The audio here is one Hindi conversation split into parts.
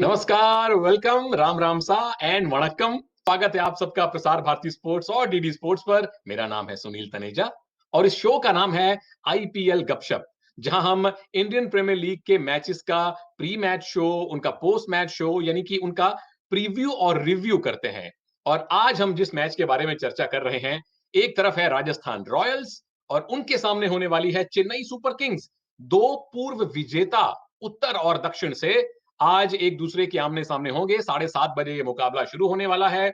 नमस्कार, वेलकम, राम राम सा एंड वणक्कम। स्वागत है आप सबका प्रसार भारती स्पोर्ट्स और डीडी स्पोर्ट्स पर। मेरा नाम है सुनील तनेजा और इस शो का नाम है आईपीएल गपशप, जहां हम इंडियन प्रीमियर लीग के मैचेस का प्री मैच शो, उनका पोस्ट मैच शो यानी कि उनका प्रीव्यू और रिव्यू करते हैं। और आज हम जिस मैच के बारे में चर्चा कर रहे हैं, एक तरफ है राजस्थान रॉयल्स और उनके सामने होने वाली है चेन्नई सुपर किंग्स। दो पूर्व विजेता उत्तर और दक्षिण से आज एक दूसरे के आमने सामने होंगे। 7:30 बजे ये मुकाबला शुरू होने वाला है।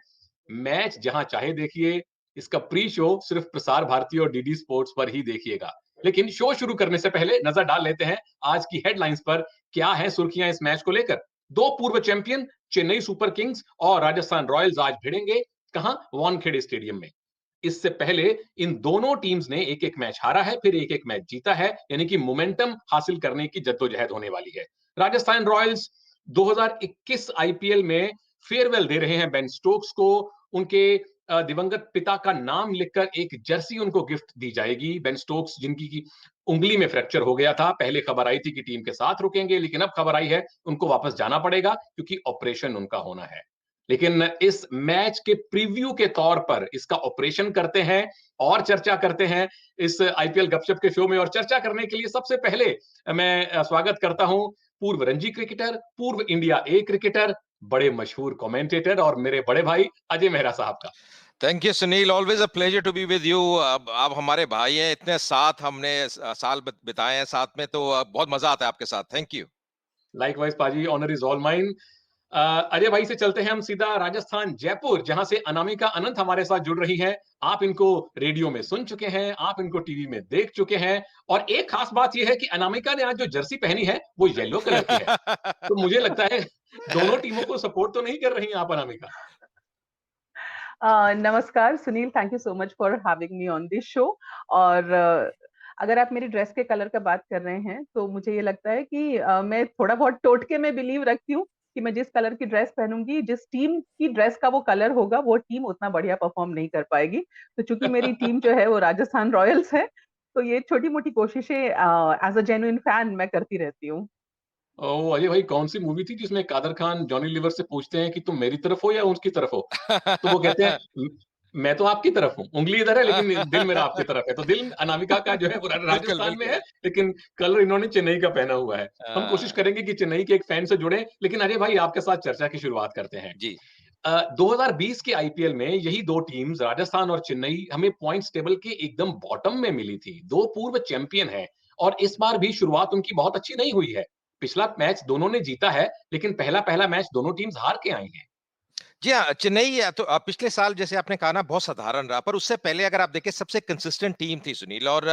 मैच जहां चाहे देखिए, इसका प्री शो सिर्फ प्रसार भारती और डीडी स्पोर्ट्स पर ही देखिएगा। लेकिन शो शुरू करने से पहले नजर डाल लेते हैं आज की हेडलाइंस पर। क्या है सुर्खियां इस मैच को लेकर? दो पूर्व चैंपियन चेन्नई सुपर किंग्स और राजस्थान रॉयल्स आज भिड़ेंगे। कहां? वानखेड़े स्टेडियम में। इससे पहले इन दोनों टीम्स ने एक एक मैच हारा है, फिर एक एक मैच जीता है, यानी कि मोमेंटम हासिल करने की जद्दोजहद होने वाली है। राजस्थान रॉयल्स 2021 आईपीएल में फेयरवेल दे रहे हैं बेन स्टोक्स को। उनके दिवंगत पिता का नाम लिखकर एक जर्सी उनको गिफ्ट दी जाएगी। बेन स्टोक्स जिनकी की उंगली में फ्रैक्चर हो गया था, पहले खबर आई थी कि टीम के साथ रुकेंगे, लेकिन अब खबर आई है उनको वापस जाना पड़ेगा क्योंकि ऑपरेशन उनका होना है। लेकिन इस मैच के प्रीव्यू के तौर पर इसका ऑपरेशन करते हैं और चर्चा करते हैं इस आईपीएल गपशप के शो में। और चर्चा करने के लिए सबसे पहले मैं स्वागत करता हूं पूर्व रणजी क्रिकेटर, पूर्व इंडिया ए क्रिकेटर, बड़े मशहूर कमेंटेटर और मेरे बड़े भाई अजय मेहरा साहब का। Thank you Sunil, always a pleasure to be with you. अब आप हमारे भाई हैं, इतने साथ हमने साल बिताए हैं साथ में, तो बहुत मजा आता है आपके साथ। Thank you. लाइकवाइज पाजी, honour is all mine. Ajay भाई से चलते हैं हम सीधा राजस्थान जयपुर, जहां से अनामिका अनंत हमारे साथ जुड़ रही हैं। आप इनको रेडियो में सुन चुके हैं, आप इनको टीवी में देख चुके हैं। और एक खास बात यह है कि अनामिका ने आज जो जर्सी पहनी है वो येलो कलर की है। तो मुझे लगता है दोनों टीमों को सपोर्ट तो नहीं कर रही हैं आप अनामिका? नमस्कार Sunil, thank you so much for having me on this show. और अगर आप मेरी ड्रेस के कलर का बात कर रहे हैं तो मुझे ये लगता है कि मैं थोड़ा बहुत टोटके में बिलीव रखती हूँ कि मैं जिस कलर की ड्रेस पहनूंगी, जिस टीम की ड्रेस का वो कलर होगा, वो टीम उतना बढ़िया परफॉर्म नहीं कर पाएगी। तो चूंकि मेरी टीम जो है वो राजस्थान रॉयल्स है, तो ये छोटी मोटी कोशिशें एज अ जेन्युइन फैन मैं करती रहती हूँ। ओ अजय भाई, कौन सी मूवी थी जिसमें कादर खान जॉनी लीवर से पूछते हैं कि तुम मेरी तरफ हो या उसकी तरफ हो? तो वो कहते हैं मैं तो आपकी तरफ हूँ, उंगली इधर है लेकिन दिल मेरा आपकी तरफ है। तो दिल अनामिका का जो है वो बिल्कुल राजस्थान में है, बिल्कुल। लेकिन कलर इन्होंने चेन्नई का पहना हुआ है। हम कोशिश अ, करेंगे कि चेन्नई के एक फैन से जुड़े, लेकिन अजय भाई आपके साथ चर्चा की शुरुआत करते हैं। जी 2020 के आईपीएल में यही दो टीम्स राजस्थान और चेन्नई हमें पॉइंट्स टेबल के एकदम बॉटम में मिली थी। दो पूर्व चैंपियन हैं और इस बार भी शुरुआत उनकी बहुत अच्छी नहीं हुई है। पिछला मैच दोनों ने जीता है, लेकिन पहला पहला मैच दोनों टीम्स हार के आई हैं। जी हाँ, चेन्नई तो पिछले साल जैसे आपने कहा ना बहुत साधारण रहा, पर उससे पहले अगर आप देखें सबसे कंसिस्टेंट टीम थी सुनील। और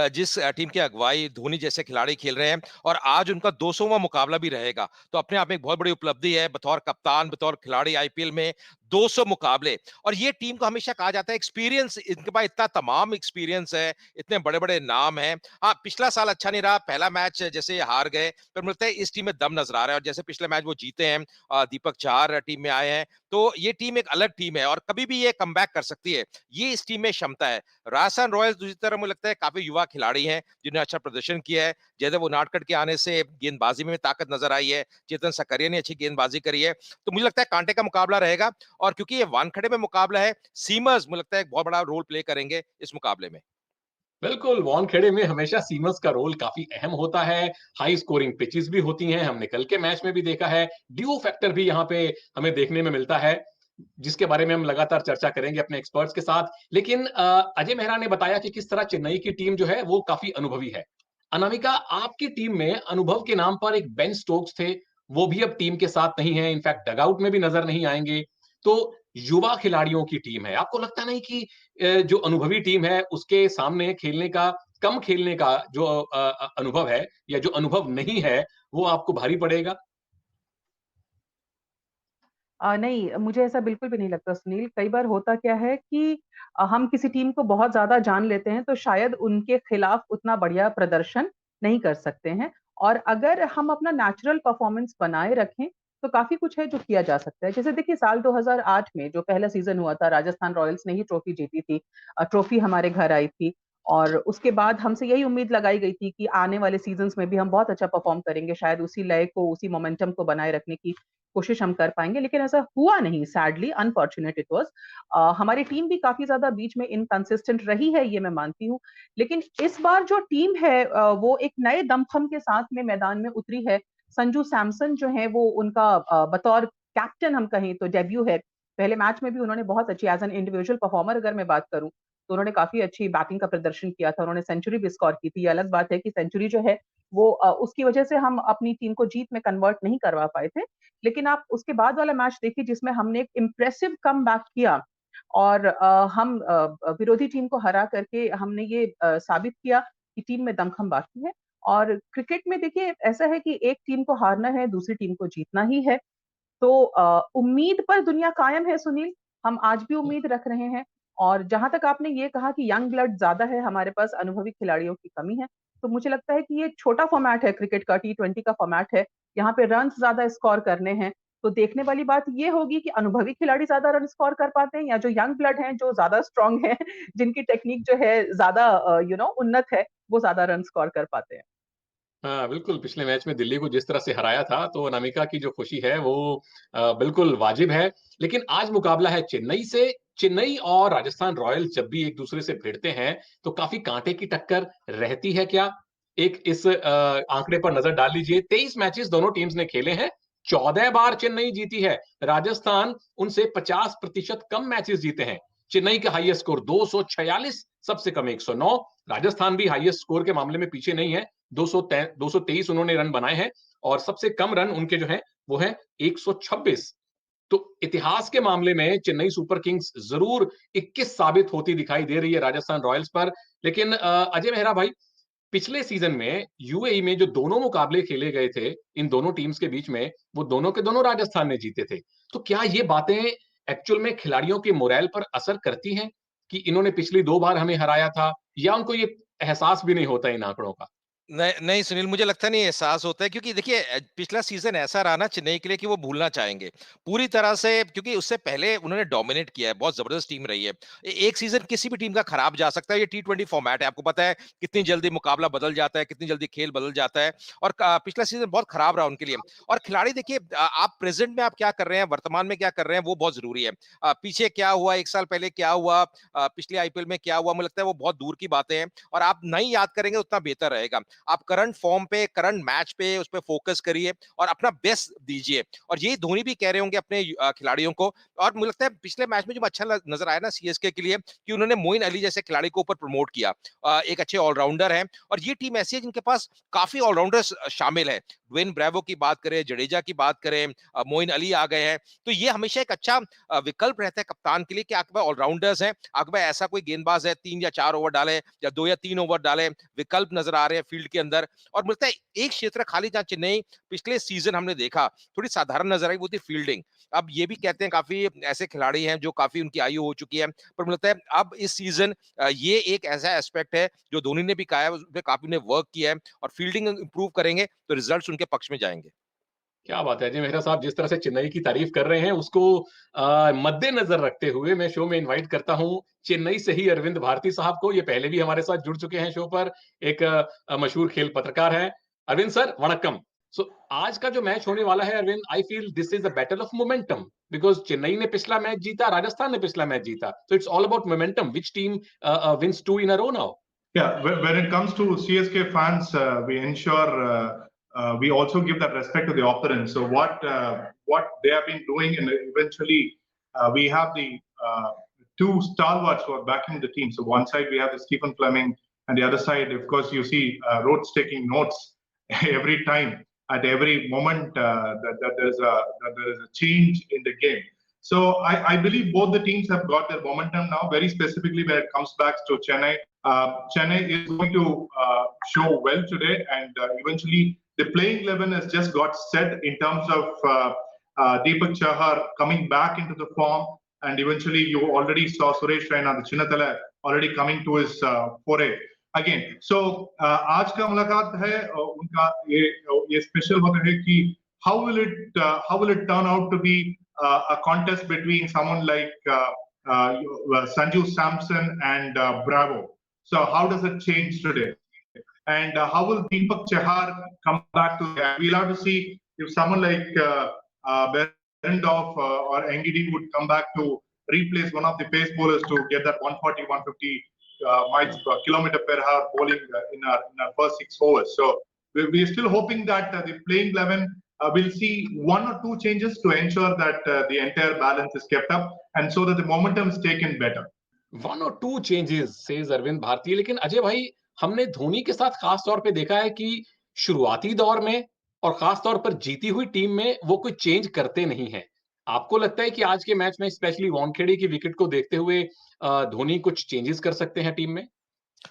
जिस टीम की अगुवाई धोनी जैसे खिलाड़ी खेल रहे हैं, और आज उनका 200वां मुकाबला भी रहेगा, तो अपने आप में एक बहुत बड़ी उपलब्धि है बतौर कप्तान, बतौर खिलाड़ी आईपीएल में 200 मुकाबले। और ये टीम को हमेशा कहा जाता है एक्सपीरियंस, इनके पास इतना तमाम एक्सपीरियंस है, इतने बड़े बड़े नाम हैं। हाँ, पिछला साल अच्छा नहीं रहा, पहला मैच जैसे हार गए, पर मुझे इस टीम में दम नजर आ रहा है। और जैसे पिछले मैच वो जीते हैं, दीपक चाहर टीम में आए हैं, तो ये टीम एक अलग टीम है और कभी भी ये कमबैक कर सकती है। ये इस टीम में क्षमता है। राजस्थान रॉयल्स दूसरी तरफ मुझे लगता है काफी युवा खिलाड़ी हैं जिन्होंने अच्छा प्रदर्शन किया है। जयदेव उनादकट के आने से गेंदबाजी में ताकत नजर आई है। चेतन सकरिया ने अच्छी गेंदबाजी करी है। तो मुझे लगता है कांटे का मुकाबला रहेगा। और क्योंकि ये वानखेड़े में मुकाबला है, सीमर्स मुझे लगता है एक बहुत बड़ा रोल प्ले करेंगे इस मुकाबले में। बिल्कुल, वानखेड़े में हमेशा सीमर्स का रोल काफी अहम होता है। हाई स्कोरिंग पिचेस भी होती हैं, हमने कल के मैच में भी देखा है। ड्यू फैक्टर भी यहाँ पे हमें देखने में मिलता है, जिसके बारे में हम लगातार चर्चा करेंगे अपने एक्सपर्ट्स के साथ। लेकिन अजय मेहरा ने बताया कि किस तरह चेन्नई की टीम जो है वो काफी अनुभवी है। अनामिका, आपकी टीम में अनुभव के नाम पर एक बेन स्टोक्स थे, वो भी अब टीम के साथ नहीं है, इनफैक्ट डगआउट में भी नजर नहीं आएंगे। तो युवा खिलाड़ियों की टीम है, आपको लगता नहीं कि जो अनुभवी टीम है उसके सामने खेलने का, कम खेलने का जो अनुभव है या जो अनुभव नहीं है, वो आपको भारी पड़ेगा? नहीं, मुझे ऐसा बिल्कुल भी नहीं लगता सुनील। कई बार होता क्या है कि हम किसी टीम को बहुत ज़्यादा जान लेते हैं, तो शायद उनके खिलाफ उतना बढ़िया प्रदर्शन नहीं कर सकते हैं। और अगर हम अपना नेचुरल परफॉर्मेंस बनाए रखें, तो काफ़ी कुछ है जो किया जा सकता है। जैसे देखिए, साल 2008 में जो पहला सीज़न हुआ था, राजस्थान रॉयल्स ने ही ट्रॉफी जीती थी। ट्रॉफी हमारे घर आई थी। और उसके बाद हमसे यही उम्मीद लगाई गई थी कि आने वाले सीजन्स में भी हम बहुत अच्छा परफॉर्म करेंगे, शायद उसी लय को, उसी मोमेंटम को बनाए रखने की कोशिश हम कर पाएंगे, लेकिन ऐसा हुआ नहीं। Sadly, unfortunate it was. हमारी टीम भी काफी ज्यादा बीच में इनकंसिस्टेंट रही है, ये मैं मानती हूँ, लेकिन इस बार जो टीम है वो एक नए दमखम के साथ में मैदान में उतरी है। संजू सैमसन जो है वो उनका बतौर कैप्टन हम कहें तो डेब्यू है। पहले मैच में भी उन्होंने बहुत अच्छी, एज एन इंडिविजुअल परफॉर्मर अगर मैं बात करूं तो उन्होंने काफी अच्छी बैटिंग का प्रदर्शन किया था, उन्होंने सेंचुरी भी स्कोर की थी। ये अलग बात है कि सेंचुरी जो है वो उसकी वजह से हम अपनी टीम को जीत में कन्वर्ट नहीं करवा पाए थे, लेकिन आप उसके बाद वाला मैच देखिए जिसमें हमने एक इम्प्रेसिव कम किया और हम विरोधी टीम को हरा करके हमने ये साबित किया कि टीम में दमखम बाकी है। और क्रिकेट में देखिए ऐसा है कि एक टीम को हारना है, दूसरी टीम को जीतना ही है। तो उम्मीद पर दुनिया कायम है सुनील, हम आज भी उम्मीद रख रहे हैं। और जहां तक आपने ये कहा कि यंग ब्लड ज्यादा है हमारे पास, अनुभवी खिलाड़ियों की कमी है, तो मुझे लगता है कि ये छोटा फॉर्मेट है क्रिकेट का, T20 का फॉर्मेट है, यहाँ पे रन ज्यादा स्कोर करने हैं। तो देखने वाली बात ये होगी कि अनुभवी खिलाड़ी ज्यादा रन स्कोर कर पाते हैं या जो यंग ब्लड हैं, जो ज्यादा स्ट्रांग है, जिनकी टेक्निक जो है ज्यादा उन्नत है, वो ज्यादा रन स्कोर कर पाते हैं। हाँ, बिल्कुल, पिछले मैच में दिल्ली को जिस तरह से हराया था, तो अनामिका की जो खुशी है वो बिल्कुल वाजिब है। लेकिन आज मुकाबला है चेन्नई से। चेन्नई और राजस्थान रॉयल्स जब भी एक-दूसरे से भिड़ते हैं, तो काफ़ी कांटे की टक्कर रहती है क्या? एक इस आंकड़े पर नज़र डाल लीजिए, 23 मैचेस दोनों टीम्स ने खेले हैं, 14 बार चेन्नई जीती है। राजस्थान उनसे 50% कम मैचेस जीते हैं। चेन्नई का हाईएस्ट स्कोर 246, सबसे कम 109। राजस्थान भी हाईएस्ट स्कोर के मामले में पीछे नहीं है, 223 उन्होंने रन बनाए हैं और सबसे कम रन उनके जो हैं वो है 126। तो इतिहास के मामले में चेन्नई सुपर किंग्स जरूर 21 साबित होती दिखाई दे रही है राजस्थान रॉयल्स पर। लेकिन अजय मेहरा भाई, पिछले सीजन में यूएई में जो दोनों मुकाबले खेले गए थे इन दोनों टीम्स के बीच में, वो दोनों के दोनों राजस्थान ने जीते थे। तो क्या ये बातें एक्चुअल में खिलाड़ियों के मोरल पर असर करती हैं कि इन्होंने पिछली 2 बार हमें हराया था, या उनको ये एहसास भी नहीं होता इन आंकड़ों का? नहीं, नहीं सुनील, मुझे लगता नहीं एहसास होता है, क्योंकि देखिए पिछला सीज़न ऐसा रहा ना चेन्नई के लिए कि वो भूलना चाहेंगे। पूरी तरह से, क्योंकि उससे पहले उन्होंने डोमिनेट किया है, बहुत ज़बरदस्त टीम रही है। एक सीज़न किसी भी टीम का खराब जा सकता है, ये T20 फॉर्मेट है, आपको पता है कितनी जल्दी मुकाबला बदल जाता है, कितनी जल्दी खेल बदल जाता है, और पिछला सीज़न बहुत खराब रहा उनके लिए। और खिलाड़ी देखिए, आप प्रेज़ेंट में आप क्या कर रहे हैं, वर्तमान में क्या कर रहे हैं, वो बहुत ज़रूरी है। पीछे क्या हुआ, 1 साल पहले क्या हुआ, पिछले आईपीएल में क्या हुआ, मुझे लगता है वो बहुत दूर की बातें हैं, और आप नहीं याद करेंगे उतना बेहतर रहेगा। आप करंट फॉर्म पे, करंट मैच पे, उस पे फोकस करिए और अपना बेस्ट दीजिए। और यही धोनी भी कह रहे होंगे अपने खिलाड़ियों को। और मुझे लगता है पिछले मैच में जो अच्छा नजर आया ना सीएसके के लिए, कि उन्होंने मोइन अली जैसे खिलाड़ी को ऊपर प्रमोट किया। एक अच्छे ऑलराउंडर हैं, और ये टीम ऐसी है जिनके पास काफी ऑलराउंडर्स शामिल है। ड्वेन ब्रेवो की बात करें, जडेजा की बात करें, मोइन अली आ गए हैं, तो ये हमेशा एक अच्छा विकल्प रहता है कप्तान के लिए कि आपके पास ऑलराउंडर्स हैं, आपके पास ऐसा कोई गेंदबाज है 3 या 4 ओवर डाले या 2 या 3 ओवर डाले, विकल्प नजर आ रहे हैं फील्ड के अंदर। और मिलता है एक क्षेत्र खाली जहां चेन्नई पिछले सीजन हमने देखा थोड़ी साधारण नजर आई, वो थी फील्डिंग। अब ये भी कहते हैं काफी ऐसे खिलाड़ी हैं जो काफी उनकी आयु हो चुकी है, पर मिलता है अब इस सीजन ये एक ऐसा एस्पेक्ट है जो धोनी ने भी कहा है, उसपे काफी ने वर्क किया है, और फील्डिंग इंप्रूव करेंगे तो रिजल्ट्स उनके पक्ष में जाएंगे। क्या बात है! जी मेहरा साहब, जिस तरह से चेन्नई की तारीफ कर रहे हैं उसको मद्देनजर रखते हुए मैं शो में इनवाइट करता हूं चेन्नई से ही अरविंद भारती साहब को। ये पहले भी हमारे साथ जुड़ चुके हैं शो पर, एक मशहूर खेल पत्रकार हैं। अरविंद सर, वणक्कम। सो आज का जो मैच होने वाला है Arvind, I feel this is a battle of momentum, because Chennai ने पिछला मैच जीता, राजस्थान ने पिछला मैच जीता, so it's all about momentum. Which team wins 2 in a row now? Yeah, when it comes to CSK fans, we ensure we also give that respect to the opponent. So what they have been doing, and eventually we have the two stalwarts who are backing the team. So one side we have the Stephen Fleming, and the other side, of course, you see Rhodes taking notes every time, at every moment that there is a change in the game. So I believe both the teams have got their momentum now. Very specifically, when it comes back to Chennai, Chennai is going to show well today, and eventually the playing 11 has just got set in terms of Deepak Chahar coming back into the form, and eventually you already saw Suresh Raina, the Chinnathala, already coming to his foray again. So आज का मुलाकात है उनका ये स्पेशल होता है कि how will it turn out to be a contest between someone like Sanju Samson and Bravo. So how does it change today? And how will Deepak Chahar come back to that? We'll have to see if someone like Berendorf or Ngidi would come back to replace one of the pace bowlers to get that 140, 150 miles per kilometer per hour bowling in our first 6 overs. So we're still hoping that the playing 11 will see 1 or 2 changes to ensure that the entire balance is kept up and so that the momentum is taken better. 1 or 2 changes says Arvind Bharti. लेकिन अजय भाई, हमने धोनी के साथ खास तौर पे देखा है कि शुरुआती दौर में और खास तौर पर जीती हुई टीम में वो कोई चेंज करते नहीं हैं। आपको लगता है कि आज के मैच में स्पेशली वानखेड़े की विकेट को देखते हुए धोनी कुछ चेंजेस कर सकते हैं टीम में?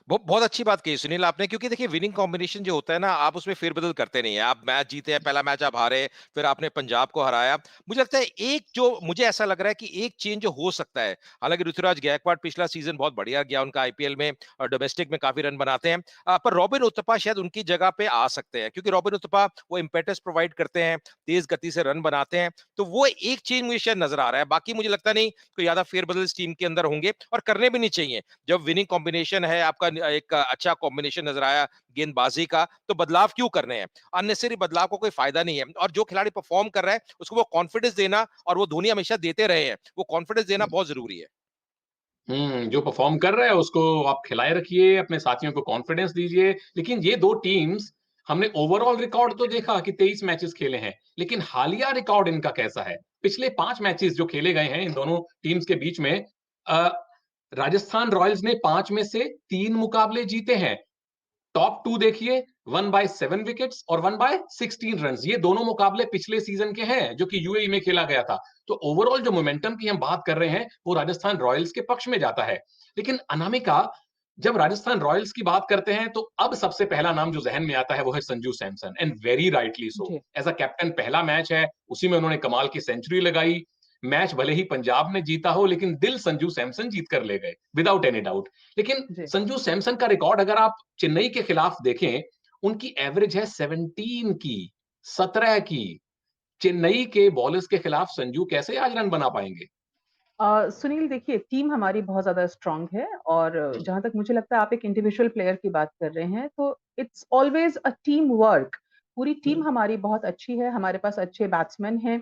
बहुत अच्छी बात कही सुनील आपने, क्योंकि देखिए विनिंग कॉम्बिनेशन जो होता है ना, आप उसमें फेरबदल करते नहीं है। आप मैच जीते हैं, पहला मैच आप हारे, फिर आपने पंजाब को हराया। मुझे लगता है एक जो मुझे ऐसा लग रहा है कि एक चेंज जो हो सकता है, हालांकि ऋतुराज गायकवाड़ पिछला सीजन बहुत बढ़िया गया उनका आईपीएल में और डोमेस्टिक में काफी रन बनाते हैं, पर रॉबिन उथप्पा शायद उनकी जगह पे आ सकते हैं, क्योंकि रॉबिन उथप्पा वो इम्पेटस प्रोवाइड करते हैं, तेज गति से रन बनाते हैं, तो वो एक चेंज मुझे शायद नजर आ रहा है। बाकी मुझे लगता नहीं कोई ज्यादा फेरबदल इस टीम के अंदर होंगे और करने भी नहीं चाहिए। जब विनिंग कॉम्बिनेशन है, आपका एक अच्छा कॉम्बिनेशन नजर आया गेंदबाजी का, तो बदलाव क्यों करने हैं? अननेसेसरी बदलाव को कोई फायदा नहीं है। और जो खिलाड़ी परफॉर्म कर रहा है उसको वो कॉन्फिडेंस देना, और वो धोनी हमेशा देते रहे हैं, वो कॉन्फिडेंस देना बहुत जरूरी है। जो परफॉर्म कर रहा है उसको आप खिलाए रखिए, अपने साथियों को कॉन्फिडेंस दीजिए। लेकिन ये 2 टीम्स, हमने ओवरऑल रिकॉर्ड तो देखा कि 23 मैचेस खेले हैं, लेकिन हालिया रिकॉर्ड इनका कैसा है? पिछले 5 मैचेस जो खेले गए हैं इन दोनों टीम्स के बीच में, राजस्थान रॉयल्स ने 5 में से 3 मुकाबले जीते हैं। टॉप 2 देखिए, 1 बाय 7 विकेट्स और 1 बाय 16 रन्स। ये दोनों मुकाबले पिछले सीजन के हैं जो कि यूएई में खेला गया था। तो ओवरऑल जो मोमेंटम की हम बात कर रहे हैं वो राजस्थान रॉयल्स के पक्ष में जाता है। लेकिन अनामिका, जब राजस्थान रॉयल्स की बात करते हैं तो अब सबसे पहला नाम जो जहन में आता है वो है Sanju Samson, and very rightly so. जी एज अ कैप्टन पहला मैच है, उसी में उन्होंने कमाल की सेंचुरी लगाई। मैच भले ही पंजाब ने जीता हो, लेकिन दिल संजू सैमसन जीत कर ले गए, विदाउट एनी डाउट। लेकिन जी संजू सैमसन का रिकॉर्ड अगर आप चेन्नई के खिलाफ देखें, उनकी एवरेज है 17 की, 17 की। चेन्नई के बॉलर्स के खिलाफ संजू कैसे आज रन बना पाएंगे? सुनील, देखिए टीम हमारी बहुत ज़्यादा स्ट्रॉन्ग है और जहाँ तक मुझे लगता है आप एक इंडिविजुअल प्लेयर की बात कर रहे हैं, तो it's always a team work. पूरी टीम हमारी बहुत अच्छी है, हमारे पास अच्छे बैट्समैन हैं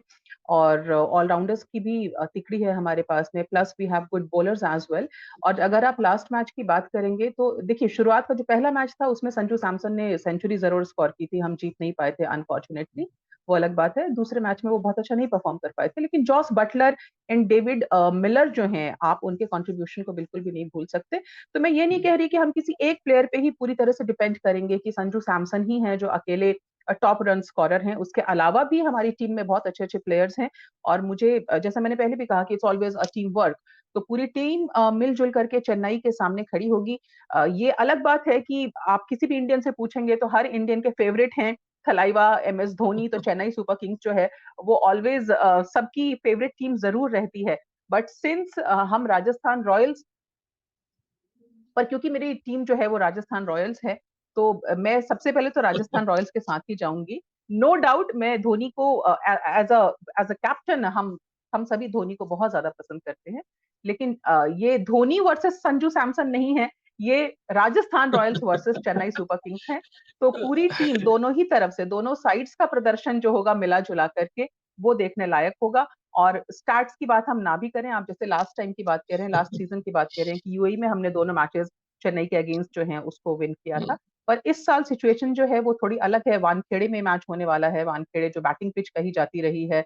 और ऑलराउंडर्स की भी तिकड़ी है हमारे पास में, plus we have good bowlers as well. और अगर आप लास्ट मैच की बात करेंगे तो देखिए शुरुआत का जो पहला मैच था उसमें संजू सैमसन ने सेंचुरी ज़रूर स्कोर की थी, हम जीत नहीं पाए थे अनफॉर्चुनेटली, वो अलग बात है। दूसरे मैच में वो बहुत अच्छा नहीं परफॉर्म कर पाए थे, लेकिन Jos Buttler and David Miller जो हैं, आप उनके कंट्रीब्यूशन को बिल्कुल भी नहीं भूल सकते। तो मैं ये नहीं कह रही कि हम किसी एक प्लेयर पे ही पूरी तरह से डिपेंड करेंगे कि संजू सैमसन ही हैं जो अकेले टॉप रन स्कोरर हैं। उसके अलावा भी हमारी टीम में बहुत अच्छे-अच्छे प्लेयर्स हैं और मुझे जैसा मैंने पहले भी कहा कि it's always a team work. तो पूरी टीम मिल-जुल करके चेन्नई के सामने खड़ी होगी। ये अलग बात है कि आप किसी भी इंडियन से पूछेंगे तो हर इंडियन के फेवरेट हैं थलाइवा, एमएस धोनी, तो चेन्नई सुपर किंग्स जो है वो ऑलवेज सबकी फेवरेट टीम जरूर रहती है। बट सिंस हम राजस्थान रॉयल्स, पर क्योंकि मेरी टीम जो है वो राजस्थान रॉयल्स है, तो मैं सबसे पहले तो राजस्थान रॉयल्स के साथ ही जाऊंगी। नो डाउट मैं धोनी को एज अ कैप्टन, हम सभी धोनी को बहुत ज्यादा पसंद करते हैं, लेकिन ये धोनी वर्सेस संजू सैमसन नहीं है, ये Rajasthan Royals versus Chennai super Kings है। तो पूरी टीम दोनों ही तरफ से, दोनों साइड्स का प्रदर्शन जो होगा मिला जुला करके, वो देखने लायक होगा। और स्टार्ट्स की बात हम ना भी करें, आप जैसे लास्ट टाइम की बात कह रहे हैं, लास्ट सीजन की बात कह रहे हैं कि यूएई में हमने दोनों मैचेस चेन्नई के अगेंस्ट जो हैं उसको विन किया था। पर इस साल सिचुएशन जो है वो थोड़ी अलग है, वानखेड़े में मैच होने वाला है, वानखेड़े जो बैटिंग पिच कही जाती रही है।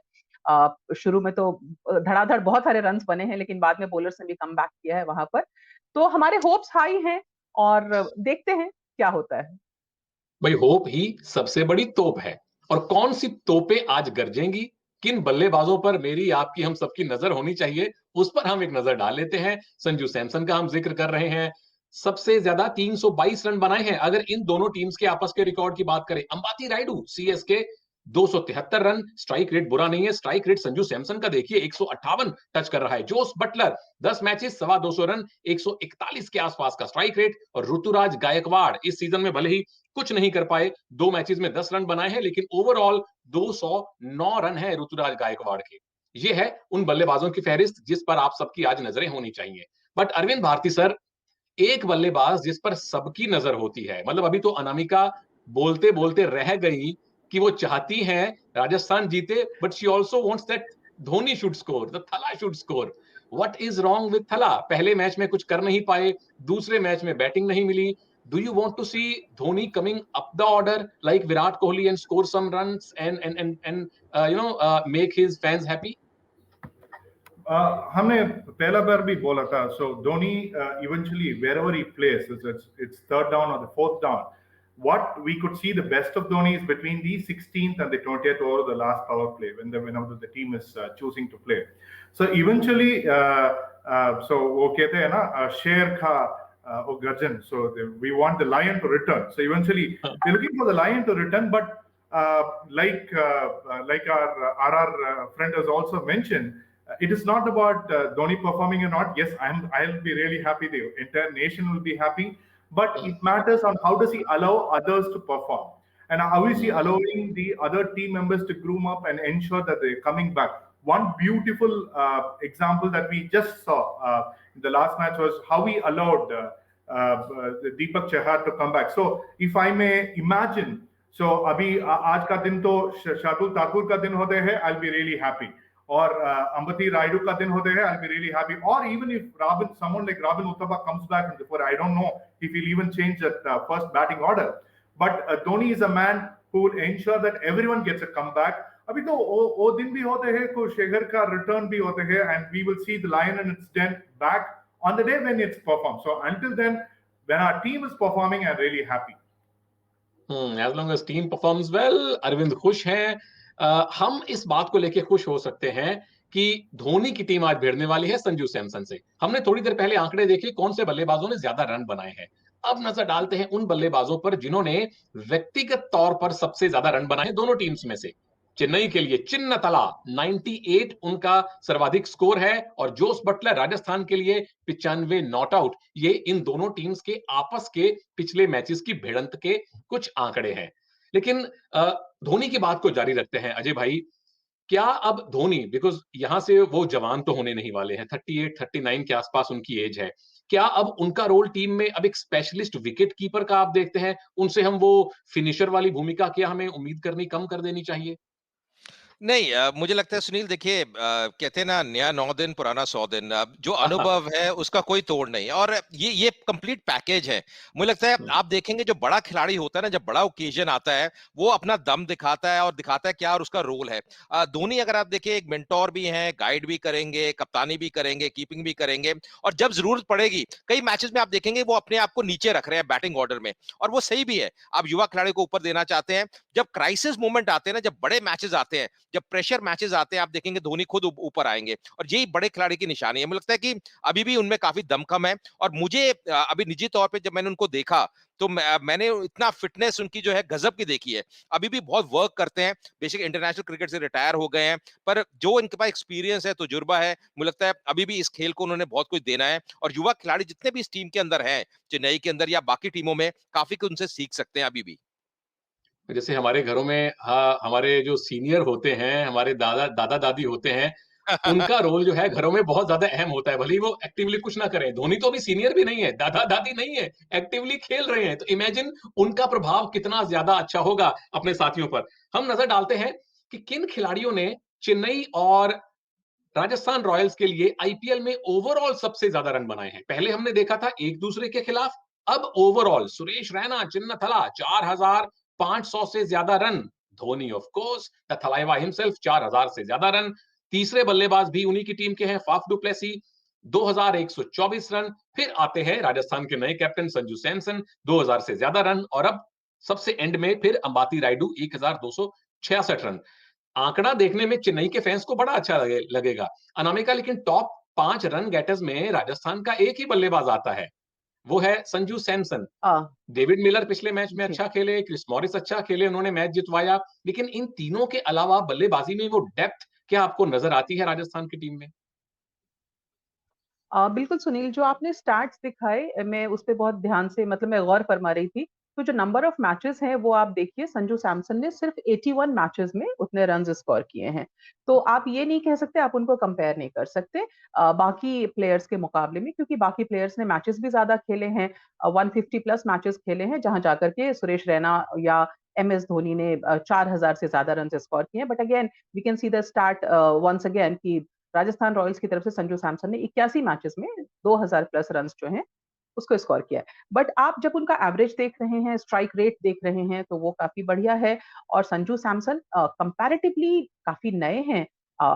शुरू में तो धड़ाधड़ बहुत सारे रन्स बने हैं, लेकिन बाद में बॉलर्स ने भी कम बैक किया है वहां पर। तो हमारे होप्स हाई हैं और देखते हैं क्या होता है। भाई, होप ही सबसे बड़ी तोप है। और कौन सी तोपें आज गरजेंगी, किन बल्लेबाजों पर मेरी आपकी हम सबकी नजर होनी चाहिए, उस पर हम एक नजर डाल लेते हैं। संजू सैमसन का हम जिक्र कर रहे हैं, सबसे ज्यादा 322 रन बनाए हैं। अगर इन दोनों टीम्स के आपस के रिकॉर्ड की बात करें, Ambati Rayudu CSK 273 run, strike rate बुरा नहीं है। स्ट्राइक रेट संजू सैमसन का देखिए 158 टच कर रहा है। जोस बटलर 10 मैचेस 225 रन, 141 के आसपास का स्ट्राइक रेट। और ऋतुराज गायकवाड़ इस सीजन में भले ही कुछ नहीं कर पाए, 2 मैचेस में 10 रन बनाए हैं, लेकिन ओवरऑल 209 रन है ऋतुराज गायकवाड़ के। ये है उन बल्लेबाजों की फहरिस्त जिस पर आप सबकी आज नजरें होनी चाहिए। बट अरविंद भारती सर, एक बल्लेबाज जिस पर सबकी नजर होती है, मतलब अभी तो अनामिका बोलते बोलते रह गई कि वो चाहती हैं राजस्थान जीते, but she also wants that Dhoni should score, the Thala should score. What is wrong with Thala? पहले मैच में कुछ कर नहीं पाए, दूसरे मैच में बैटिंग नहीं मिली। Do you want to see Dhoni coming up the order like Virat Kohli and score some runs and make his fans happy? हमने पहला बार भी बोला था, so Dhoni eventually wherever he plays, it's third down or the fourth down, what we could see the best of Dhoni is between the 16th and the 20th over the last power play whenever the team is choosing to play. So eventually, so वो कहते हैं ना शेर का वो गर्जन, so we want the lion to return. So eventually they're looking for the lion to return, but like our RR friend has also mentioned, it is not about Dhoni performing or not. Yes, I'll be really happy. The entire nation will be happy. But it matters on how does he allow others to perform, and how is he allowing the other team members to groom up and ensure that they're coming back. One beautiful example that we just saw in the last match was how he allowed Deepak Chahar to come back. So if I may imagine, so अभी आज का दिन तो शार्दुल ठाकुर का दिन होते हैं, I'll be really happy. Or Ambati Rayudu ka din hote hai, I'll be really happy. Or even if someone like Robin Uthappa comes back in before, I don't know if he'll even change that first batting order. But Dhoni is a man who will ensure that everyone gets a comeback. अभी तो वो दिन भी होते हैं, को शेखर का return भी होते हैं, and we will see the lion and its den back on the day when it's performed. So until then, when our team is performing, I'm really happy. As long as team performs well, Arvind खुश हैं। हम इस बात को लेके खुश हो सकते हैं कि धोनी की टीम आज भिड़ने वाली है संजू सैमसन से। हमने थोड़ी देर पहले आंकड़े देखे कौन से बल्लेबाजों ने ज्यादा रन बनाए हैं। अब नजर डालते हैं उन बल्लेबाजों पर जिन्होंने व्यक्तिगत तौर पर सबसे ज्यादा रन बनाए दोनों टीम्स में से। चेन्नई के लिए चिन्नतला 98 उनका सर्वाधिक स्कोर है, और जोस बटलर राजस्थान के लिए 95 नॉट आउट। ये इन दोनों टीम्स के आपस के पिछले मैचेस की भिड़ंत के कुछ आंकड़े हैं। लेकिन धोनी की बात को जारी रखते हैं अजय भाई। क्या अब धोनी, बिकॉज यहां से वो जवान तो होने नहीं वाले हैं, 38 39 के आसपास उनकी एज है, क्या अब उनका रोल टीम में अब एक स्पेशलिस्ट विकेट कीपर का आप देखते हैं? उनसे हम वो फिनिशर वाली भूमिका क्या हमें उम्मीद करनी कम कर देनी चाहिए? नहीं, मुझे लगता है सुनील, देखिए, कहते हैं ना, नया 9 दिन पुराना 100 दिन। जो अनुभव है उसका कोई तोड़ नहीं, और ये कंप्लीट पैकेज है। मुझे लगता है आप देखेंगे जो बड़ा खिलाड़ी होता है ना, जब बड़ा ओकेजन आता है वो अपना दम दिखाता है और दिखाता है क्या और उसका रोल है। धोनी अगर आप देखिए एक मेंटोर भी हैं, गाइड भी करेंगे, कप्तानी भी करेंगे, कीपिंग भी करेंगे, और जब जरूरत पड़ेगी कई मैचेस में आप देखेंगे वो अपने आप को नीचे रख रहे हैं बैटिंग ऑर्डर में, और वो सही भी है। आप युवा खिलाड़ी को ऊपर देना चाहते हैं, जब क्राइसिस मोमेंट आते हैं ना, जब बड़े मैचेस आते हैं, जब प्रेशर मैचेस आते हैं, आप देखेंगे धोनी खुद ऊपर आएंगे, और यही बड़े खिलाड़ी की निशानी है। मुझे लगता है कि अभी भी उनमें काफी दमखम है, और मुझे अभी निजी तौर पे जब मैंने उनको देखा तो मैंने इतना फिटनेस उनकी जो है गजब की देखी है। अभी भी बहुत वर्क करते हैं, बेशक इंटरनेशनल क्रिकेट से रिटायर हो गए हैं, पर जो इनके पास एक्सपीरियंस है, तजुर्बा है, मुझे लगता है अभी भी इस खेल को उन्होंने बहुत कुछ देना है। और युवा खिलाड़ी जितने भी इस टीम के अंदर हैं, चेन्नई के अंदर या बाकी टीमों में, काफी कुछ उनसे सीख सकते हैं अभी भी। जैसे हमारे घरों में हमारे जो सीनियर होते हैं, हमारे दादा दादी होते हैं, उनका रोल जो है घरों में बहुत ज्यादा अहम होता है, भले ही वो एक्टिवली कुछ ना करें। धोनी तो अभी सीनियर भी नहीं है, दादा दादी नहीं है, एक्टिवली खेल रहे हैं, तो इमेजिन उनका प्रभाव कितना ज्यादा अच्छा होगा अपने साथियों पर। हम नजर डालते हैं कि किन खिलाड़ियों ने चेन्नई और राजस्थान रॉयल्स के लिए आईपीएल में ओवरऑल सबसे ज्यादा रन बनाए हैं। पहले हमने देखा था एक दूसरे के खिलाफ, अब ओवरऑल सुरेश रैना, चिन्नथला 4500 से ज्यादा run. Dhoni of course, the Thalaiva himself 4000 से ज्यादा रन। तीसरे बल्लेबाज भी उन्हीं की टीम के हैं, फाफ डुप्लेसी 2124 रन। फिर आते हैं राजस्थान के नए कैप्टन संजू सैमसन, 2000 से ज्यादा रन। और अब सबसे एंड में फिर अंबाती रायडू 1266 रन। आंकड़ा देखने में चेन्नई के फैंस को बड़ा अच्छा लगेगा अनामिका, लेकिन टॉप 5 रन गेटर्स में राजस्थान का एक ही बल्लेबाज आता है, वो है संजू सैमसन। हाँ डेविड मिलर पिछले मैच में जी। अच्छा खेले, क्रिस मॉरिस अच्छा खेले, उन्होंने मैच जितवाया, लेकिन इन तीनों के अलावा बल्लेबाजी में वो डेप्थ क्या आपको नजर आती है राजस्थान की टीम में? बिल्कुल सुनील, जो आपने स्टैट्स दिखाए, मैं उस पे बहुत ध्यान से, मतलब मैं गौर फरमा रही थी तो जो नंबर ऑफ मैचेस हैं वो आप देखिए, संजू सैमसन ने सिर्फ 81 मैचेस में उतने रन स्कोर किए हैं। तो आप ये नहीं कह सकते, आप उनको कंपेयर नहीं कर सकते बाकी प्लेयर्स के मुकाबले में, क्योंकि बाकी प्लेयर्स ने मैचेस भी ज्यादा खेले हैं, 150 प्लस मैचेस खेले हैं, जहां जाकर के सुरेश रैना या MS धोनी ने 4000 से ज्यादा रन स्कोर किए हैं। But again we can see the start once again कि राजस्थान रॉयल्स की तरफ से संजू सैमसन ने 81 मैचेस में 2000 प्लस रन जो हैं उसको स्कोर किया है। बट आप जब उनका एवरेज देख रहे हैं, स्ट्राइक रेट देख रहे हैं, तो वो काफी बढ़िया है। और संजू सैमसन कंपैरेटिवली काफी नए हैं।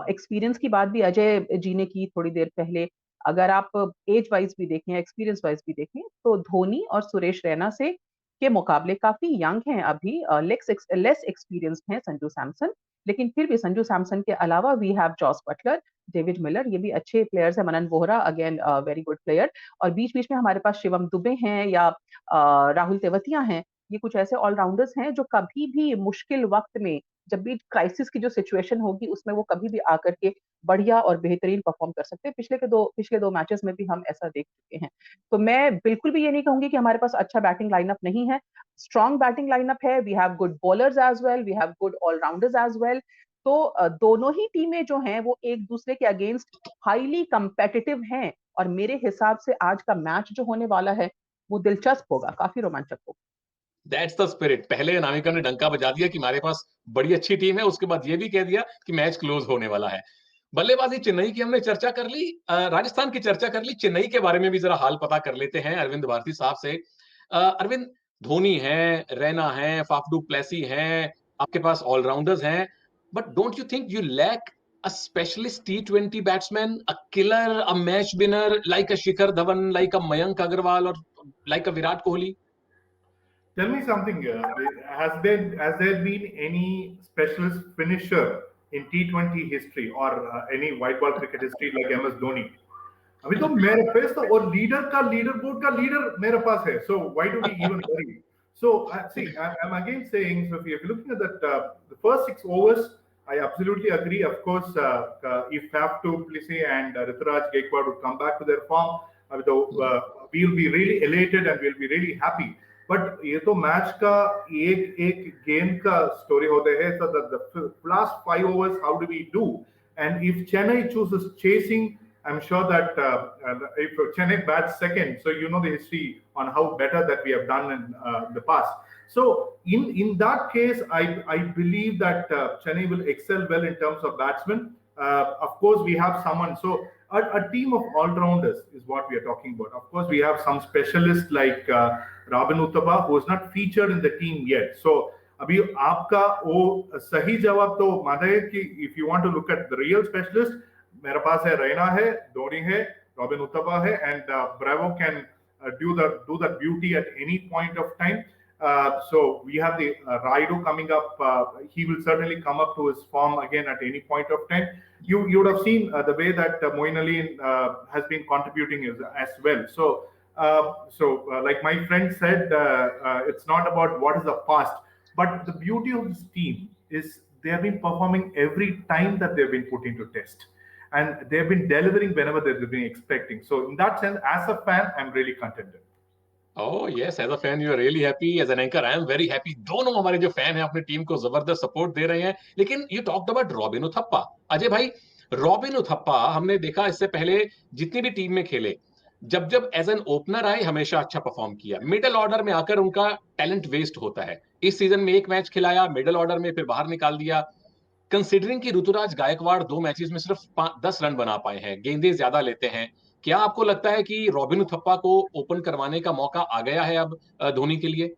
एक्सपीरियंस की बात भी अजय जी ने की थोड़ी देर पहले। अगर आप एज वाइज भी देखें, एक्सपीरियंस वाइज भी देखें, तो धोनी और सुरेश रैना से के मुकाबले काफी यंग हैं अभी, लेस एक्सपीरियंस्ड हैं संजू सैमसन। लेकिन फिर भी संजू सैमसन के अलावा we have Jos Buttler, David Miller, ये भी अच्छे प्लेयर्स हैं। Manan Vohra again very good player. और बीच बीच में हमारे पास शिवम दुबे हैं या राहुल तेवतिया हैं। ये कुछ ऐसे ऑलराउंडर्स हैं जो कभी भी मुश्किल वक्त में, जब भी क्राइसिस की जो सिचुएशन होगी, उसमें वो कभी भी आकर के बढ़िया और बेहतरीन परफॉर्म कर सकते हैं। पिछले दो मैचेस में भी हम ऐसा देख चुके हैं। तो मैं बिल्कुल भी ये नहीं कहूंगी कि हमारे पास अच्छा बैटिंग लाइनअप नहीं है। स्ट्रॉन्ग बैटिंग लाइनअप है, we have good bowlers as well, we have good allrounders as well. तो दोनों ही टीमें जो हैं वो एक दूसरे के अगेंस्ट हाईली कंपेटिटिव हैं। और मेरे हिसाब से आज का मैच जो होने वाला है वो दिलचस्प होगा, काफी रोमांचक होगा। That's the spirit. पहले अनामिका ने डंका बजा दिया कि हमारे पास बड़ी अच्छी टीम है, उसके बाद ये भी कह दिया कि मैच क्लोज होने वाला है। बल्लेबाजी चेन्नई की हमने चर्चा कर ली, राजस्थान की चर्चा कर ली, चेन्नई के बारे में भी जरा हाल पता कर लेते हैं अरविंद भारती साहब से। अरविंद, धोनी है, रैना है, फाफ डू प्लेसी हैं, आपके पास ऑलराउंडर्स हैं, but don't you think you lack a specialist T20 batsman, a killer, a match winner like a Shikhar Dhawan, like a Mayank Agarwal, or like a Virat Kohli? Tell me something. Has there been any specialist finisher in T20 history or any white ball cricket history like MS Dhoni? अभी तो मेरे पास तो और लीडर बोर्ड का लीडर मेरे पास है. So why do we even worry? So see, I'm again saying, so if you're looking at that, the first 6 overs, I absolutely agree. Of course, if Faf du Plessis and Ruturaj Gaikwad would come back to their form, we'll be really elated and we'll be really happy. But ये तो मैच का एक एक गेम का स्टोरी होते हैं. So the last 5 overs, how do we do? And if Chennai chooses chasing, I'm sure that if Chennai bats second, so you know the history on how better that we have done in the past. So in that case, I believe that Chennai will excel well in terms of batsmen. Of course, we have someone. So a team of all-rounders is what we are talking about. Of course, we have some specialists like Robin Uthappa, who is not featured in the team yet. So अभी आपका वो सही जवाब तो माना है कि if you want to look at the real specialist, मेरे पास है, रैना है, धोनी है, रॉबिन उथप्पा है, and Bravo can do that beauty at any point of time. So we have the Raidu coming up. He will certainly come up to his form again at any point of time. You would have seen the way that Moeen Ali has been contributing as well. So like my friend said, it's not about what is the past, but the beauty of this team is they have been performing every time that they've been put into test, and they've been delivering whenever they've been expecting. So in that sense, as a fan, I'm really contented. Oh yes, as a fan you are really happy. As an anchor I am very happy. दोनों हमारे जो फैन हैं अपनी टीम को जबरदस्त सपोर्ट दे रहे हैं. लेकिन you talked about robin Uthappa. Ajay भाई, रॉबिन उथप्पा हमने देखा इससे पहले जितनी भी टीम में खेले, जब एज एन ओपनर आए हमेशा अच्छा परफॉर्म किया. मिडिल ऑर्डर में आकर उनका टैलेंट वेस्ट होता है. इस सीजन में एक मैच खिलाया, मिडिल ऑर्डर में फिर बाहर निकाल दिया. कंसिडरिंग कि ऋतुराज गायकवाड़ 2 मैचेस में सिर्फ 10 रन बना पाए हैं, गेंदें ज्यादा लेते हैं, क्या आपको लगता है कि रॉबिन उथप्पा को ओपन करवाने का मौका आ गया है अब धोनी के लिए?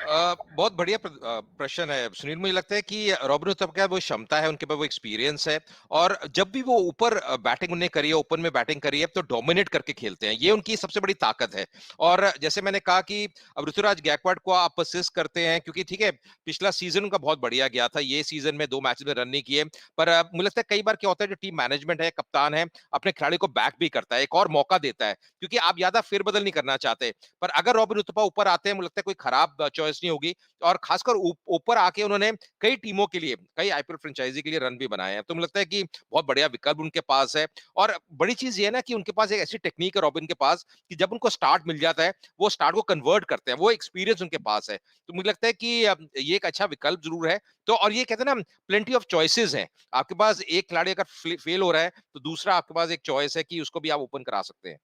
बहुत बढ़िया प्रश्न है सुनील. मुझे लगता है कि रॉबिन उथप्पा का वो क्षमता है, उनके पास वो एक्सपीरियंस है, और जब भी वो ऊपर बैटिंग उन्हें करी है, ओपन में बैटिंग करी है, तो डोमिनेट करके खेलते हैं. ये उनकी सबसे बड़ी ताकत है. और जैसे मैंने कहा कि अब ऋतुराज गायकवाड़ को आप असिस्ट करते हैं, क्योंकि ठीक है पिछला सीजन उनका बहुत बढ़िया गया था, ये सीजन में 2 मैच में रन नहीं किए, पर मुझे लगता है कई बार क्या होता है, जो टीम मैनेजमेंट है, कप्तान है, अपने खिलाड़ी को बैक भी करता है, एक और मौका देता है, क्योंकि आप ज्यादा फेरबदल नहीं करना चाहते. पर अगर रॉबिन उथप्पा ऊपर आते हैं, मुझे लगता है कोई खराब चॉइस चॉइस नहीं होगी। और खासकर ऊपर आके उन्होंने कई टीमों के लिए, कई आईपीएल फ्रेंचाइजी के लिए रन भी बनाए हैं। तो मुझे लगता है कि बहुत बढ़िया विकल्प उनके पास है। और बड़ी चीज ये है ना कि उनके पास एक ऐसी टेक्निक है रॉबिन के पास, कि जब उनको स्टार्ट मिल जाता है, वो स्टार्ट को कन्वर्ट करते हैं, वो एक्सपीरियंस उनके पास है। तो मुझे लगता है कि ये एक अच्छा विकल्प जरूर है। तो और ये कहते हैं ना, प्लेंटी ऑफ चॉइसेस हैं। आपके पास एक खिलाड़ी अगर फेल हो रहा है, तो दूसरा आपके पास एक चॉइस है कि उसको भी आप ओपन करा सकते हैं।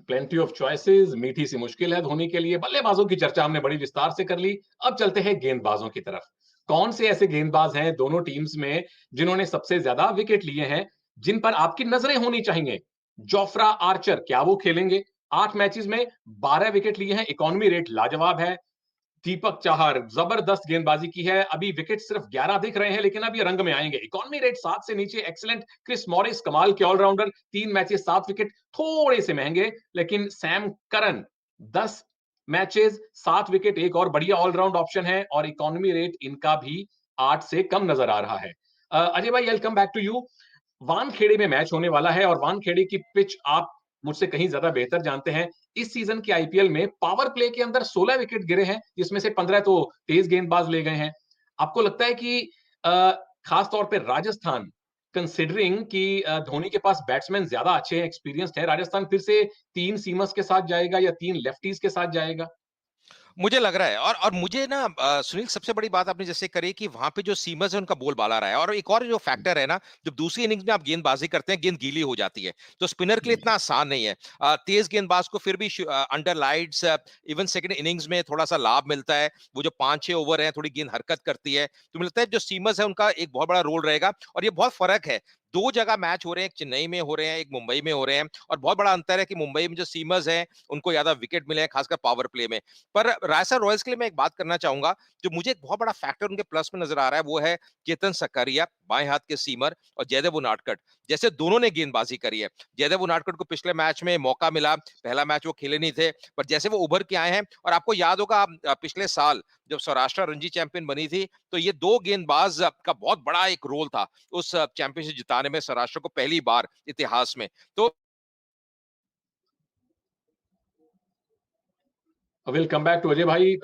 प्लेंटी ऑफ चॉइसेस, मीठी सी मुश्किल है धोनी के लिए। बल्लेबाजों की चर्चा हमने बड़ी विस्तार से कर ली। अब चलते हैं गेंदबाजों की तरफ। कौन से ऐसे गेंदबाज हैं दोनों टीम्स में जिन्होंने सबसे ज्यादा विकेट लिए हैं, जिन पर आपकी नजरें होनी चाहिए? जोफ्रा आर्चर, क्या वो खेलेंगे? 8 मैचेस में 12 विकेट लिए हैं, इकोनॉमी रेट लाजवाब है। दीपक चाहर, जबरदस्त गेंदबाजी की है। अभी विकेट सिर्फ 11 दिख रहे हैं, लेकिन अब ये रंग में आएंगे। इकोनॉमी रेट 7 से नीचे, एक्सीलेंट। क्रिस मॉरिस, कमाल के ऑलराउंडर, 3 मैचेस 7 विकेट, थोड़े से महंगे। लेकिन सैम करन, 10 मैचेस 7 विकेट, एक और बढ़िया ऑलराउंड ऑप्शन है, और इकोनॉमी रेट इनका भी 8 से कम नजर आ रहा है। अजय भाई, I will come back to you. Wankhede में मैच होने वाला है, और वानखेड़े की पिच आप मुझसे कहीं ज्यादा बेहतर जानते हैं। इस सीजन के आईपीएल में पावर प्ले के अंदर 16 विकेट गिरे हैं, जिसमें से 15 तो तेज गेंदबाज ले गए हैं। आपको लगता है कि खास तौर पे राजस्थान, कंसिडरिंग कि धोनी के पास बैट्समैन ज्यादा अच्छे हैं, एक्सपीरियंस्ड है, राजस्थान फिर से 3 सीमर्स के साथ जाएगा या 3 लेफ्टीज के साथ जाएगा? मुझे लग रहा है। और मुझे ना सुनील, सबसे बड़ी बात आपने जैसे करी कि वहां पे जो सीमर्स है उनका बोल बाला रहा है। और एक और जो फैक्टर है ना, जब दूसरी इनिंग्स में आप गेंदबाजी करते हैं, गेंद गीली हो जाती है, तो स्पिनर के लिए इतना आसान नहीं है। तेज गेंदबाज को फिर भी under lights, even second innings में थोड़ा सा लाभ मिलता है। वो जो 5-6 ओवर है, थोड़ी गेंद हरकत करती है, तो मिलता है जो सीमर्स है उनका एक बहुत बड़ा रोल रहेगा। और ये बहुत फर्क है, दो जगह मैच हो रहे हैं, एक चेन्नई में हो रहे हैं, एक मुंबई में हो रहे हैं। और बहुत बड़ा अंतर है कि मुंबई में जो सीमर्स हैं उनको ज्यादा विकेट मिले हैं, खासकर पावर प्ले में। पर राजस्थान रॉयल्स के लिए मैं एक बात करना चाहूंगा, जो मुझे एक बहुत बड़ा फैक्टर उनके प्लस में नजर आ रहा है, वो है चेतन सकारिया, बाएं हाथ के सीमर, और जयदेव उनाडकट। जैसे दोनों ने गेंदबाजी करी है। जयदेव उनाडकट को पिछले मैच में मौका मिला, पहला मैच वो खेले नहीं थे, पर जैसे वो उभर के आए हैं, और आपको याद होगा पिछले साल जब सौराष्ट्र रणजी चैंपियन बनी थी, तो ये दो गेंदबाज का बहुत बड़ा एक रोल था उस चैंपियनशिप जिताने में सौराष्ट्र को, पहली बार इतिहास में। तो will come back to Ajay भाई।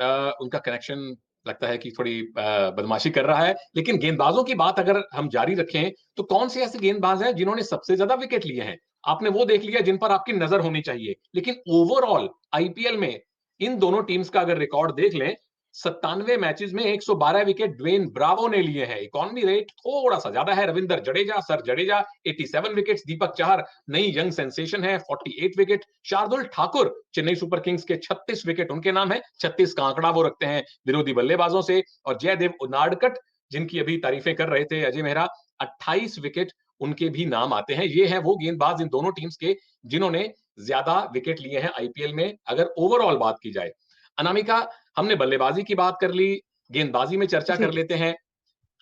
उनका कनेक्शन लगता है कि थोड़ी बदमाशी कर रहा है। लेकिन गेंदबाजों की बात अगर हम जारी रखें, तो कौन से ऐसे गेंदबाज हैं जिन्होंने सबसे ज्यादा विकेट लिए हैं? आपने वो देख लिया जिन पर आपकी नजर होनी चाहिए, लेकिन ओवरऑल आईपीएल में इन दोनों टीम्स का अगर रिकॉर्ड देख लें, 97 मैचेस में 112 विकेट ड्वेन ब्रावो ने लिए हैं। इकोनॉमी रेट थोड़ा सा ज्यादा है। Ravindar Jadeja, sir Jadeja, 87 wickets. दीपक चाहर नई यंग सेंसेशन है, 48 wicket. Shardul Thakur, Chennai super kings के 36 विकेट उनके नाम है। 36 का आंकड़ा वो रखते हैं विरोधी बल्लेबाजों से। और जयदेव उनाडकट, जिनकी अभी तारीफें कर रहे थे अजय मेहरा, 28 विकेट उनके भी नाम आते हैं। ये है वो गेंदबाज इन दोनों टीम्स के जिन्होंने ज्यादा विकेट लिए हैं आईपीएल में, अगर ओवरऑल बात की जाए। अनामिका, हमने बल्लेबाजी की बात कर ली, गेंदबाजी में चर्चा जी। कर लेते हैं।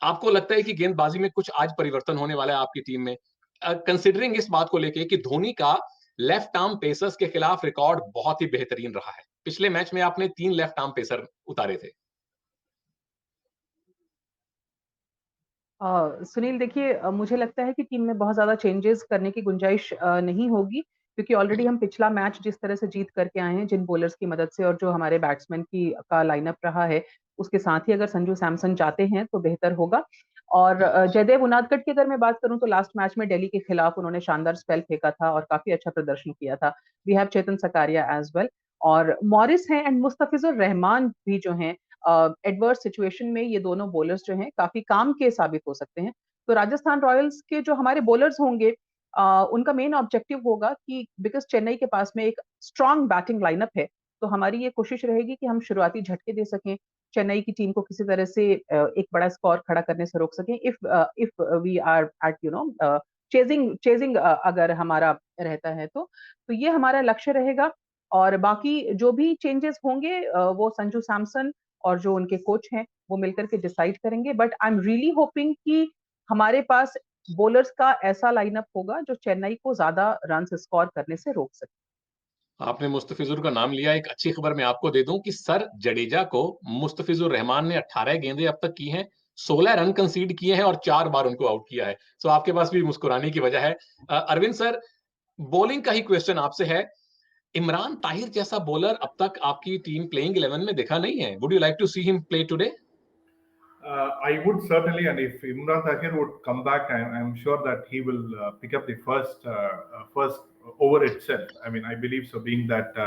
आपको लगता है कि गेंदबाजी में कुछ आज परिवर्तन होने वाला है आपकी टीम में, कंसिडरिंग इस बात को लेके कि धोनी का लेफ्ट आर्म पेसर्स के खिलाफ रिकॉर्ड बहुत ही बेहतरीन रहा है? पिछले मैच में आपने 3 लेफ्ट आर्म पेसर उतारे थे। सुनील, देखिए, मुझे लगता है कि टीम में बहुत ज्यादा चेंजेस करने की गुंजाइश नहीं होगी, क्योंकि ऑलरेडी हम पिछला मैच जिस तरह से जीत करके आए हैं जिन बॉलर्स की मदद से, और जो हमारे बैट्समैन की का लाइनअप रहा है, उसके साथ ही अगर संजू सैमसन जाते हैं तो बेहतर होगा। और जयदेव उनादकट की अगर मैं बात करूं, तो लास्ट मैच में दिल्ली के खिलाफ उन्होंने शानदार स्पेल फेंका था और काफी अच्छा प्रदर्शन किया था। We have Chetan Sakariya as well, और मॉरिस हैं एंड मुस्तफिजुर रहमान भी जो हैं, एडवर्स सिचुएशन में ये दोनों बॉलर्स जो हैं काफी काम के साबित हो सकते हैं। तो राजस्थान रॉयल्स के जो हमारे बॉलर्स होंगे, उनका मेन ऑब्जेक्टिव होगा कि बिकॉज चेन्नई के पास में एक स्ट्रांग बैटिंग लाइनअप है, तो हमारी ये कोशिश रहेगी कि हम शुरुआती झटके दे सकें, चेन्नई की टीम को किसी तरह से एक बड़ा स्कोर खड़ा करने से रोक सकें। If we are at chasing chasing अगर हमारा रहता है तो ये हमारा लक्ष्य रहेगा। और बाकी जो भी चेंजेस होंगे, वो संजू सैमसन और जो उनके कोच हैं वो मिलकर के डिसाइड करेंगे। But I am really hoping कि हमारे पास बॉलर्स का ऐसा लाइनअप होगा जो चेन्नई को ज्यादा रन स्कोर करने से रोक सके। आपने मुस्तफिजुर का नाम लिया, एक अच्छी खबर मैं आपको दे दूं कि सर जडेजा को मुस्तफिजुर रहमान ने 18 गेंदें अब तक की हैं, 16 रन कंसीड किए हैं और 4 बार उनको आउट किया है। सो आपके पास भी मुस्कुराने की वजह है। अरविंद सर, बॉलिंग का ही क्वेश्चन आपसे है। इमरान ताहिर जैसा बॉलर अब तक आपकी टीम प्लेइंग 11 में देखा नहीं है. Would you like to see him play today? I would certainly, and if Imran Tahir would come back, I'm sure that he will pick up the first over itself. I mean, I believe so, being that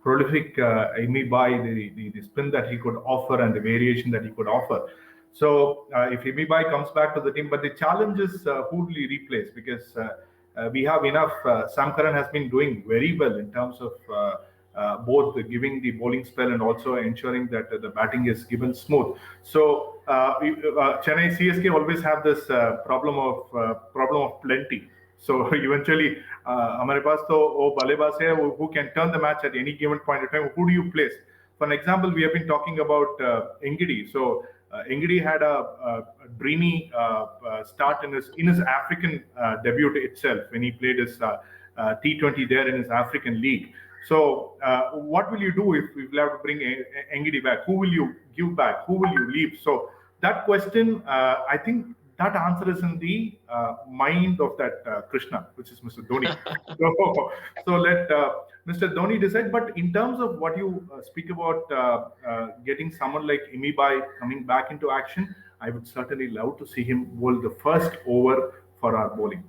prolific Amy by the spin that he could offer and the variation that he could offer. So if Amy Bai comes back to the team, but the challenge is who will he replace? Because we have enough. Sam Curran has been doing very well in terms of both giving the bowling spell and also ensuring that the batting is given smooth. So Chennai CSK always have this problem of plenty. So eventually, हमारे पास तो वो बल्लेबाज है who can turn the match at any given point in time. Who do you place? For an example, we have been talking about Ngidi. So Ngidi had a dreamy start in his African debut itself when he played his T20 there in his African league. So what will you do if we have to bring Ngidi back? Who will you give back? Who will you leave? So that question, I think that answer is in the mind of that Krishna, which is Mr. Dhoni. so let Mr. Dhoni decide. But in terms of what you speak about getting someone like Amy Bai coming back into action, I would certainly love to see him bowl the first over for our bowling.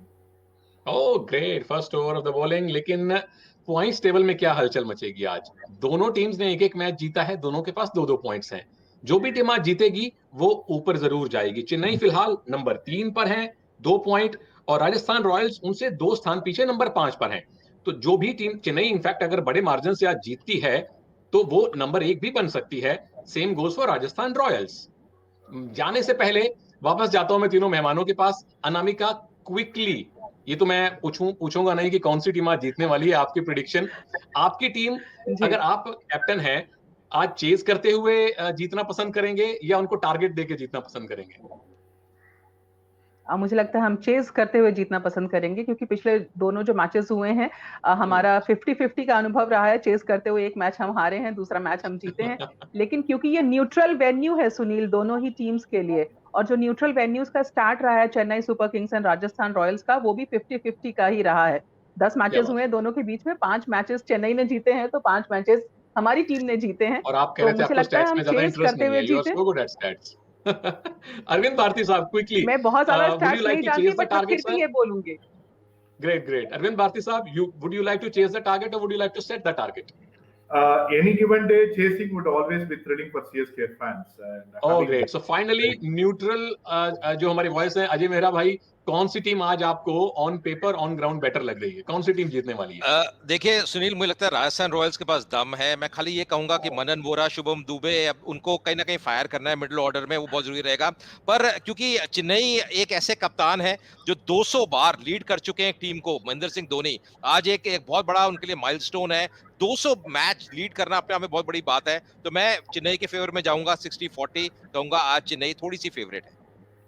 Oh, great. First over of the bowling. लेकिन पॉइंट्स टेबल में क्या हलचल मचेगी आज? दोनों टीम्स ने एक-एक मैच जीता है, दोनों के पास 2-2 पॉइंट्स हैं. जो भी टीम आज जीतेगी वो ऊपर जरूर जाएगी. चेन्नई फिलहाल नंबर 3 पर है 2 पॉइंट, और राजस्थान रॉयल्स उनसे 2 स्थान पीछे नंबर 5 पर है. तो जो भी टीम, चेन्नई इनफैक्ट अगर बड़े मार्जिन से आज जीतती है तो वो नंबर 1 भी बन सकती है. Same goes for Rajasthan Royals. जाने से पहले वापस जाता हूं मैं तीनों मेहमानों के पास. अनामिका, क्विकली, ये तो मैं पूछूंगा नहीं कि कौन सी टीम आज जीतने वाली है. आपकी प्रेडिक्शन, आपकी टीम, अगर आप कैप्टन हैं, आज चेज करते हुए जीतना पसंद करेंगे या उनको टारगेट देके जीतना पसंद करेंगे? मुझे लगता है हम चेज करते हुए जीतना पसंद करेंगे, क्योंकि पिछले दोनों जो मैचेस हुए हैं हमारा 50-50 का अनुभव रहा है. चेज करते हुए एक मैच हम हारे हैं, दूसरा मैच हम जीते हैं. लेकिन क्योंकि ये न्यूट्रल वेन्यू है सुनील दोनों ही टीम्स के लिए, और जो न्यूट्रल वेन्यूज का स्टार्ट रहा है Chennai super Kings and Rajasthan Royals का, वो भी 50-50 का ही रहा है. 10 मैचेस हुए हैं दोनों के बीच में, 5 मैचेस चेन्नई ने जीते हैं तो 5 मैचेस हमारी टीम ने जीते हैं. और आप कह रहे थे आपको स्टैट्स में ज्यादा इंटरेस्ट नहीं है. You are so good at stats. Arvind Bharti साहब, क्विकली, मैं बहुत ज्यादा स्टैट्स नहीं जानती, बट मैं फिर भी ये बोलूंगी. Great. Arvind Bharti साहब, would you like to chase the target or would you like to set the target? Any given day, chasing would always be thrilling for CSK fans. Oh, great. So finally, neutral जो हमारे वॉइस है, अजय मेहरा भाई, कौन सी टीम आज आपको on paper on ground better लग रही है? कौन सी टीम जीतने वाली है? देखिए सुनील, मुझे लगता है राजस्थान रॉयल्स के पास दम है. मैं खाली ये कहूंगा कि मनन वोरा, शुभम दुबे, अब उनको कहीं ना कहीं फायर करना है मिडिल ऑर्डर में, वो बहुत जरूरी रहेगा. पर क्योंकि चेन्नई एक ऐसे कप्तान है जो 200 बार लीड कर चुके हैं टीम को, महेंद्र सिंह धोनी, आज एक बहुत बड़ा उनके लिए माइलस्टोन है. 200 मैच लीड करना अपने आप में बहुत बड़ी बात है. तो मैं चेन्नई के फेवर में जाऊंगा. 60-40 कहूंगा आज चेन्नई थोड़ी सी फेवरेट है.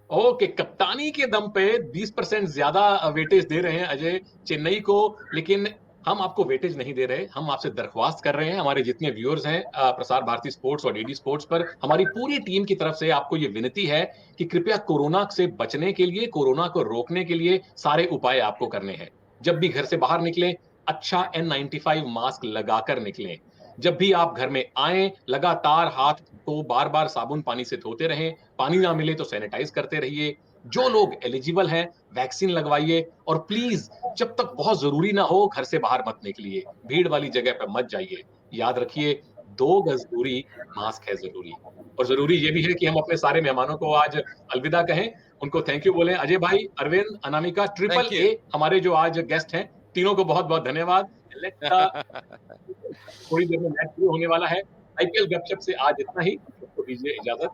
ओके, कप्तानी के दम पे 20% ज्यादा वेटेज दे रहे हैं अजय चेन्नई को, लेकिन हम आपको वेटेज नहीं दे रहे. हम आपसे दरख्वास्त कर रहे हैं, हमारे जितने व्यूअर्स हैं प्रसार भारती स्पोर्ट्स और डीडी स्पोर्ट्स पर, हमारी पूरी टीम की तरफ से आपको ये विनती है कि कृपया कोरोना से बचने के लिए, कोरोना को रोकने के लिए सारे उपाय आपको करने हैं. जब भी घर से बाहर निकलें, अच्छा N95 मास्क लगाकर निकलें. जब भी आप घर में आए, लगातार हाथ को बार बार साबुन पानी से धोते रहें. पानी ना मिले तो सैनिटाइज करते रहिए. जो लोग एलिजिबल हैं, वैक्सीन लगवाइए. और प्लीज, जब तक बहुत जरूरी ना हो, घर से बाहर मत निकलिए. भीड़ वाली जगह पर मत जाइए. याद रखिए, 2 गज दूरी, मास्क है जरूरी. और जरूरी ये भी है कि हम अपने सारे मेहमानों को आज अलविदा कहें, उनको थैंक यू बोलें. अजय भाई, अरविंद, अनामिका, ट्रिपल ए हमारे जो आज गेस्ट हैं, तीनों को बहुत बहुत धन्यवाद. थोड़ी देर में मैच शुरू होने वाला है. आईपीएल गपशप से आज इतना ही. तो दीजिए इजाजत.